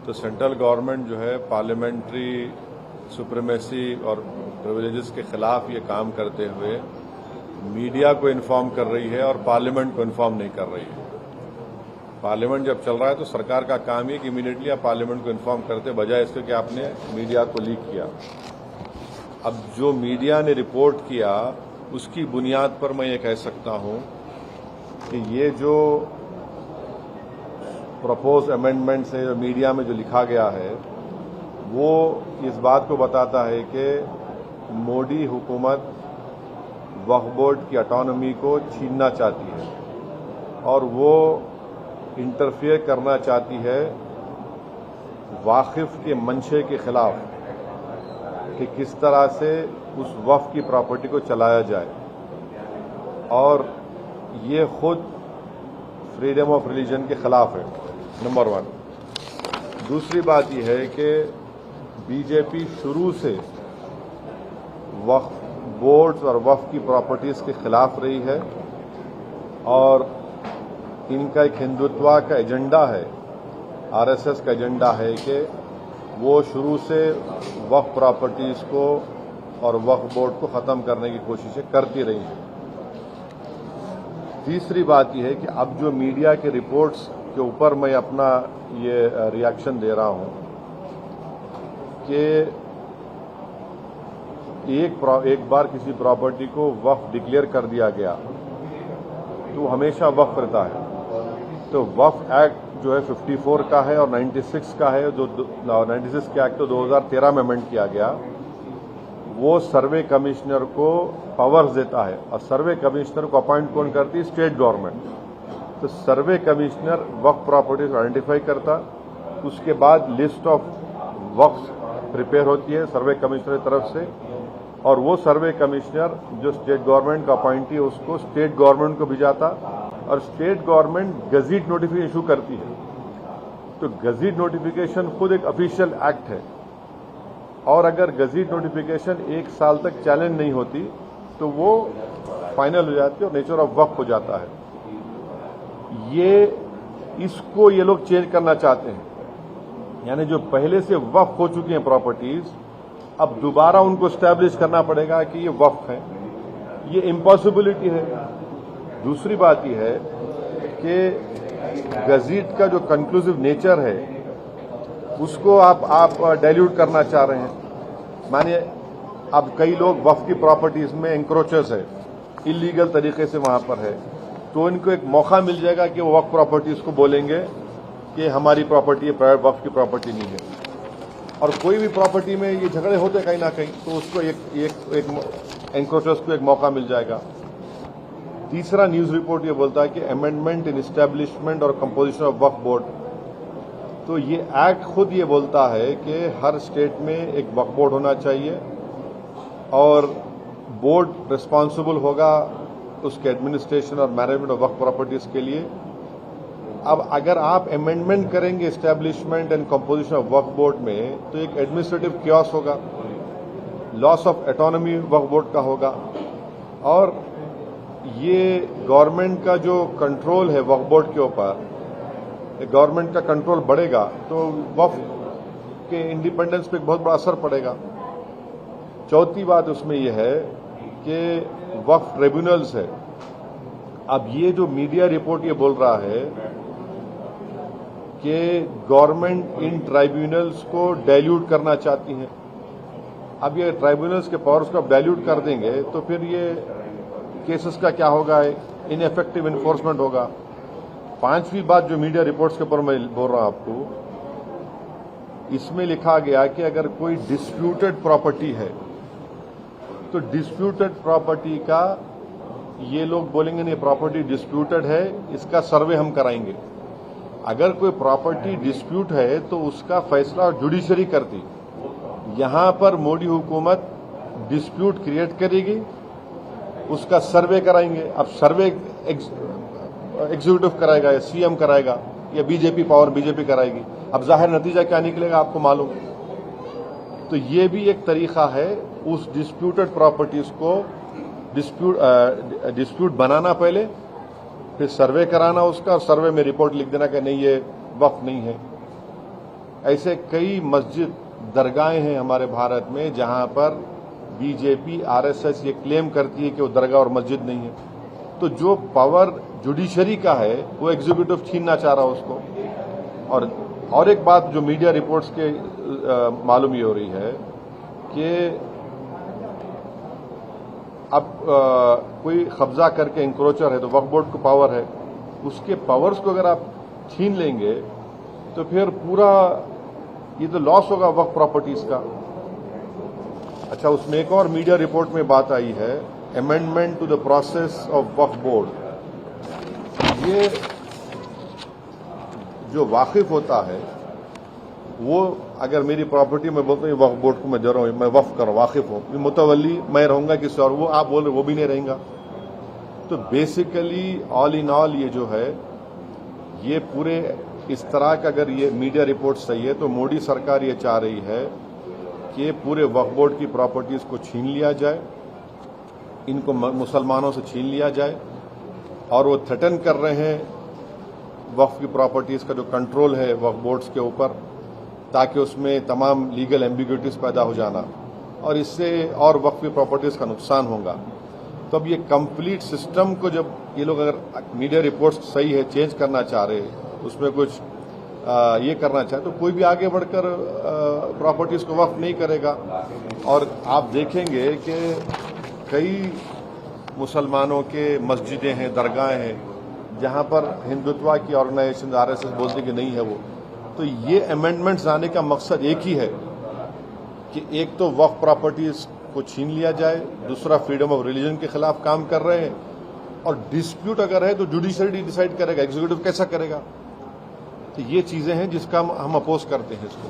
तो central government जो है पार्लियामेंट्री सुप्रीमेसी और प्रिविलेजेस के खिलाफ ये काम करते हुए मीडिया को इन्फॉर्म कर रही है और पार्लियामेंट को इन्फॉर्म नहीं कर रही है। पार्लियामेंट जब चल रहा है तो सरकार का काम ही कि इमीडिएटली आप पार्लियामेंट को इन्फॉर्म करते, बजाय इसके कि आपने मीडिया को लीक किया। अब जो मीडिया ने रिपोर्ट किया उसकी बुनियाद पर मैं ये कह सकता हूं कि ये जो प्रपोज अमेंडमेंट से जो मीडिया में जो लिखा गया है वो इस बात को बताता है कि मोदी हुकूमत वक्फ बोर्ड की ऑटोनॉमी को छीनना चाहती है और वो इंटरफेयर करना चाहती है वाकिफ के मंशे के खिलाफ कि किस तरह से उस वक्फ की प्रॉपर्टी को चलाया जाए, और ये खुद फ्रीडम ऑफ रिलीजन के खिलाफ है, नंबर 1। दूसरी बात यह है कि बीजेपी शुरू से वक्फ बोर्ड्स और वक्फ की प्रॉपर्टीज के खिलाफ रही है और इनका एक हिंदुत्व का एजेंडा है, आरएसएस का एजेंडा है कि वो शुरू से वक्फ प्रॉपर्टीज को और वक्फ बोर्ड को खत्म करने की कोशिशें करती रही हैं। तीसरी बात यह है कि अब जो मीडिया के रिपोर्ट्स के ऊपर मैं अपना ये रिएक्शन दे रहा हूं कि एक बार किसी प्रॉपर्टी को वक्फ डिक्लेयर कर दिया गया तो हमेशा वक्फ रहता है। तो वक्फ एक्ट जो है 54 का है और 96 का है, जो 96 के एक्ट तो 2013 में अमेंड किया गया। वो सर्वे कमिश्नर को पावर्स देता है और सर्वे कमिश्नर को अपॉइंट कौन करती है? State government. तो सर्वे कमिश्नर वक्फ प्रॉपर्टीज आइडेंटिफाई करता, उसके बाद लिस्ट ऑफ वक्फ प्रिपेयर होती है सर्वे कमिश्नर की तरफ से, और वो सर्वे कमिश्नर जो स्टेट गवर्नमेंट का अपॉइंटी है उसको स्टेट गवर्नमेंट को भिजाता और state government gazette notification issue करती है। तो गजीट नोटिफिकेशन खुद एक ऑफिशियल एक्ट है और अगर गजीट नोटिफिकेशन 1 साल तक चैलेंज नहीं होती तो वो फाइनल हो जाती है और नेचर ऑफ वक्फ हो जाता है। इसको ये लोग चेंज करना चाहते हैं, यानी जो पहले से वक्फ हो चुकी हैं प्रॉपर्टीज, अब दोबारा उनको स्टैब्लिश करना पड़ेगा कि ये वक्फ है। ये इम्पॉसिबिलिटी है। दूसरी बात यह है कि गजीट का जो कंक्लूसिव नेचर है उसको आप डाइल्यूट करना चाह रहे हैं। मानिए अब कई लोग वक्फ की प्रॉपर्टीज में एंक्रोचर्स है, इलीगल तरीके से वहां पर है, तो इनको एक मौका मिल जाएगा कि वो वक्फ प्रॉपर्टीज को बोलेंगे कि हमारी प्रॉपर्टी है, प्राइवेट वक्फ की प्रॉपर्टी नहीं है। और कोई भी प्रॉपर्टी में ये झगड़े होते कहीं ना कहीं, तो उसको एक एंक्रोचर्स को एक मौका मिल जाएगा। तीसरा न्यूज रिपोर्ट ये बोलता है कि अमेंडमेंट इन एस्टैब्लिशमेंट और कंपोजिशन ऑफ वक्फ बोर्ड। तो ये एक्ट खुद ये बोलता है कि हर स्टेट में एक वक्फ बोर्ड होना चाहिए और बोर्ड रिस्पांसिबल होगा उसके एडमिनिस्ट्रेशन और मैनेजमेंट ऑफ वक्फ प्रॉपर्टीज के लिए। अब अगर आप अमेंडमेंट करेंगे establishment and composition of Waqf board में तो एक एडमिनिस्ट्रेटिव क्योस होगा, loss of autonomy Waqf board का होगा, और ये गवर्नमेंट का जो कंट्रोल है वक्फ बोर्ड के ऊपर, गवर्नमेंट का कंट्रोल बढ़ेगा तो वक्फ के इंडिपेंडेंस पे एक बहुत बड़ा असर पड़ेगा। चौथी बात उसमें यह है कि वक्फ ट्रिब्यूनल्स है। अब ये जो मीडिया रिपोर्ट ये बोल रहा है कि गवर्नमेंट इन ट्राइब्यूनल्स को डाइल्यूट करना चाहती है। अब ये ट्राइब्यूनल्स के पावर्स को आप डाइल्यूट कर देंगे तो फिर ये केसेस का क्या होगा? इनएफेक्टिव इन्फोर्समेंट होगा। पांचवी बात जो मीडिया रिपोर्ट्स के ऊपर मैं बोल रहा हूं आपको, इसमें लिखा गया कि अगर कोई डिस्प्यूटेड प्रॉपर्टी है तो डिस्प्यूटेड प्रॉपर्टी का ये लोग बोलेंगे नहीं, प्रॉपर्टी डिस्प्यूटेड है, इसका सर्वे हम कराएंगे। अगर कोई प्रॉपर्टी डिस्प्यूट है तो उसका फैसला जुडिशरी करती। यहां पर मोदी हुकूमत डिस्प्यूट क्रिएट करेगी, उसका सर्वे कराएंगे। अब सर्वे एग्जीक्यूटिव कराएगा या सीएम कराएगा या बीजेपी पावर बीजेपी कराएगी। अब जाहिर नतीजा क्या निकलेगा आपको मालूम। तो ये भी एक तरीका है उस डिस्प्यूटेड प्रॉपर्टीज को डिस्प्यूट बनाना, पहले फिर सर्वे कराना उसका, और सर्वे में रिपोर्ट लिख देना कि नहीं ये वक्फ नहीं है। ऐसे कई मस्जिद दरगाहें हैं हमारे भारत में जहां पर बीजेपी आरएसएस ये क्लेम करती है कि वो दरगाह और मस्जिद नहीं है। तो जो पावर जुडिशरी का है वो एग्जीक्यूटिव छीनना चाह रहा है उसको। और एक बात जो मीडिया रिपोर्ट्स के मालूम ये हो रही है कि अब कोई कब्जा करके इंक्रोचर है तो वक्फ बोर्ड को पावर है, उसके पावर्स को अगर आप छीन लेंगे तो फिर पूरा ये तो लॉस होगा वक्फ प्रॉपर्टीज का। अच्छा, उसमें एक और मीडिया रिपोर्ट में बात आई है, amendment to the process of Waqf board. ये जो वाकिफ होता है वो अगर मेरी प्रॉपर्टी में बोलता हूँ वक्फ बोर्ड को मैं दे रहा हूँ, मैं वक्फ कर वाकिफ हूँ, मुतवल्ली मैं रहूंगा किसी और, वो आप बोल रहे वो भी नहीं रहेगा। तो बेसिकली ऑल इन ऑल ये जो है ये पूरे इस तरह का अगर ये मीडिया रिपोर्ट सही है तो मोदी सरकार ये चाह रही है कि पूरे वक्फ बोर्ड की प्रॉपर्टीज को छीन लिया जाए, इनको मुसलमानों से छीन लिया जाए। और वो थ्रेटन कर रहे हैं वक्फ की प्रॉपर्टीज का जो कंट्रोल है वक्फ बोर्ड्स के ऊपर, ताकि उसमें तमाम लीगल एम्बिग्युइटीज पैदा हो जाना और इससे और वक्फ की प्रॉपर्टीज का नुकसान होगा। तो अब ये कंप्लीट सिस्टम को जब ये लोग अगर मीडिया रिपोर्ट्स सही है चेंज करना चाह रहे हैं, उसमें कुछ ये करना चाहे तो कोई भी आगे बढ़कर प्रॉपर्टीज को वक्फ नहीं करेगा। और आप देखेंगे कि कई मुसलमानों के मस्जिदें हैं, दरगाहें हैं जहां पर हिंदुत्व की ऑर्गेनाइजेशन आरएसएस बोलती कि नहीं है वो। तो ये अमेंडमेंट्स आने का मकसद एक ही है कि एक तो वक्फ प्रॉपर्टीज को छीन लिया जाए, दूसरा फ्रीडम ऑफ रिलीजन के खिलाफ काम कर रहे हैं, और डिस्प्यूट अगर है तो जुडिशरी डिसाइड करेगा, एग्जीक्यूटिव कैसा करेगा। तो ये चीजें हैं जिसका हम अपोज करते हैं इसको।